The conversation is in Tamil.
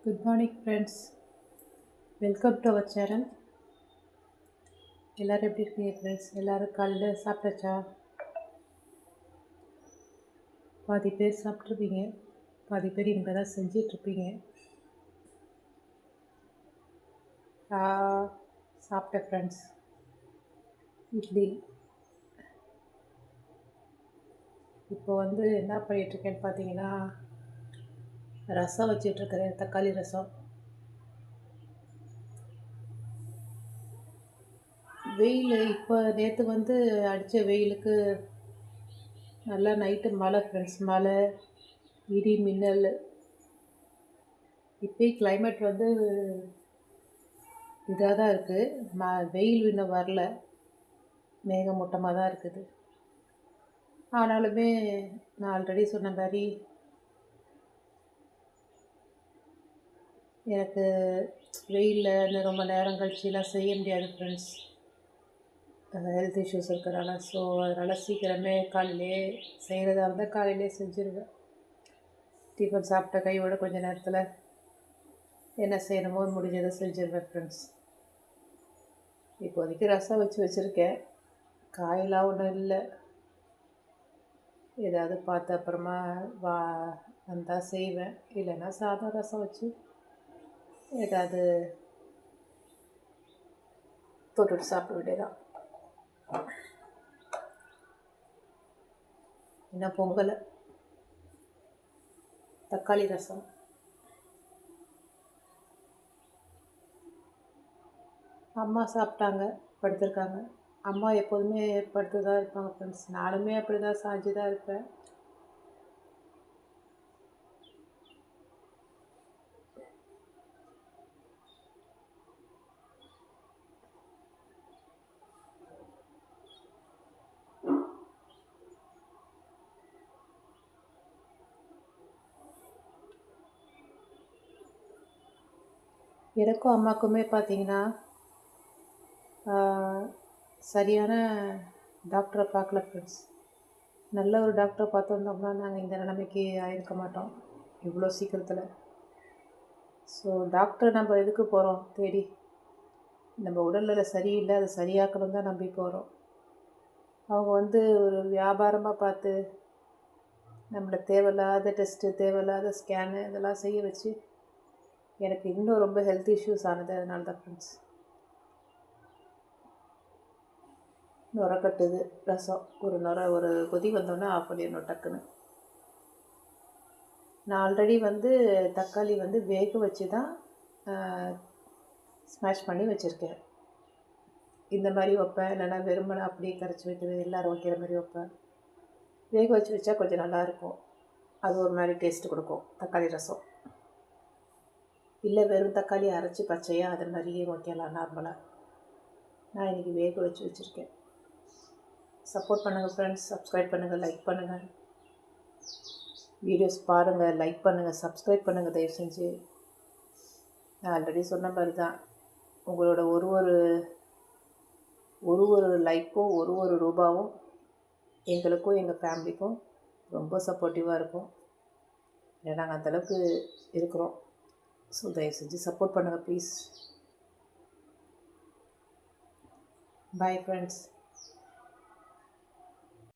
Good morning, friends. Welcome to our channel. எல்லாரும் எப்படி இருக்கீங்க ஃப்ரெண்ட்ஸ்? எல்லாரும் காலையில் சாப்பிட்டாச்சா? பாதி பேர் சாப்பிட்ருப்பீங்க, பாதி பேர் இங்கே தான் செஞ்சிட்ருப்பீங்க. சாப்பிட்டேன் ஃப்ரெண்ட்ஸ். இட்லி. இப்போ என்ன பண்ணிகிட்ருக்கேன்னு பார்த்தீங்கன்னா, ரசம் வச்சிட்ருக்கிறேன், தக்காளி ரசம். வெயில் இப்போ நேற்று அடித்த வெயிலுக்கு நல்லா நைட்டு மழை ஃப்ரெண்ட்ஸ், மழை, இடி, மின்னல். இப்போயும் கிளைமேட் இதாக தான் இருக்குது. வெயில் இன்னும் வரல, மேகமூட்டமாக தான் இருக்குது. ஆனாலுமே நான் ஆல்ரெடி சொன்ன மாதிரி எனக்கு வெயிலில் ரொம்ப நேரம் கழிச்சுலாம் செய்ய முடியாது ஃப்ரெண்ட்ஸ், ஹெல்த் இஷ்யூஸ் இருக்கிறனால. ஸோ அதனால் சீக்கிரமே காலையிலே செய்கிறதா இருந்தால் காலையிலே செஞ்சுருவேன். டிஃபன் சாப்பிட்ட கையோட கொஞ்சம் நேரத்தில் என்ன செய்யணுமோ முடிஞ்சதை செஞ்சுருவேன் ஃப்ரெண்ட்ஸ். இப்போதைக்கு ரசம் வச்சுருக்கேன், காயெல்லாம் ஒன்றும் இல்லை. ஏதாவது பார்த்து அப்புறமா வந்தால் செய்வேன், இல்லைன்னா சாதம் ரசம் வச்சு ஏதாவது தொட்டுட்டு சாப்பிட வேண்டியதான். இன்னும் பொங்கலை, தக்காளி ரசம். அம்மா சாப்பிட்டாங்க, படுத்திருக்காங்க. அம்மா எப்போதுமே படுத்து தான் இருப்பாங்க ஃப்ரெண்ட்ஸ். நானுமே அப்படி தான் சாஞ்சு தான் இருப்பேன். எனக்கும் அம்மாவுக்குமே பார்த்தீங்கன்னா சரியான டாக்டரை பார்க்கல ஃப்ரெண்ட்ஸ். நல்ல ஒரு டாக்டரை பார்த்துருந்தோம்னா நாங்கள் இந்த நிலைமைக்கு ஆயிருக்க மாட்டோம் இவ்வளோ சீக்கிரத்தில். ஸோ டாக்டர் நம்ம எதுக்கு போகிறோம் தேடி? நம்ம உடல்நிலை சரியில்லை, அதை சரியாக்கணும் தான் நம்பி போகிறோம். அவங்க ஒரு வியாபாரமாக பார்த்து நம்மளை தேவையில்லாத டெஸ்ட்டு, தேவையில்லாத ஸ்கேனு இதெல்லாம் செய்ய வச்சு எனக்கு இன்னும் ரொம்ப ஹெல்த் இஷ்யூஸ் ஆனது. அதனால தான் ஃப்ரெண்ட்ஸ். நுர கட்டுது ரசம். ஒரு கொதி வந்தோன்னே ஆஃப் பண்ணிடணும் டக்குன்னு. நான் ஆல்ரெடி தக்காளி வேக வச்சு தான் ஸ்மாஷ் பண்ணி வச்சுருக்கேன். இந்த மாதிரி வைப்பேன், இல்லைன்னா வெறுமனை அப்படியே கரைச்சி வைக்கிறது, எல்லோரும் வைக்கிற மாதிரி வைப்பேன். வேக வச்சு வச்சா கொஞ்சம் நல்லாயிருக்கும், அது ஒரு மாதிரி டேஸ்ட்டு கொடுக்கும் தக்காளி ரசம். இல்லை வெறும் தக்காளி அரைச்சி பச்சையாக அது மாதிரியே வைக்கலாம் நார்மலாக. நான் இன்றைக்கி வேக வச்சு வச்சுருக்கேன். சப்போர்ட் பண்ணுங்கள் ஃப்ரெண்ட்ஸ், சப்ஸ்கிரைப் பண்ணுங்கள், லைக் பண்ணுங்கள், வீடியோஸ் பாருங்கள், லைக் பண்ணுங்கள், சப்ஸ்கிரைப் பண்ணுங்கள் தயவு செஞ்சு. நான் ஆல்ரெடி சொன்ன மாதிரி தான், உங்களோட ஒரு லைக்கும் ஒரு ரூபாவும் எங்களுக்கும் எங்கள் ஃபேமிலிக்கும் ரொம்ப சப்போர்ட்டிவாக இருக்கும். ஏன்னா நாங்கள் அந்தளவுக்கு இருக்கிறோம். ஸோ தயவு செஞ்சு சப்போர்ட் பண்ணுங்கள் ப்ளீஸ். Bye friends.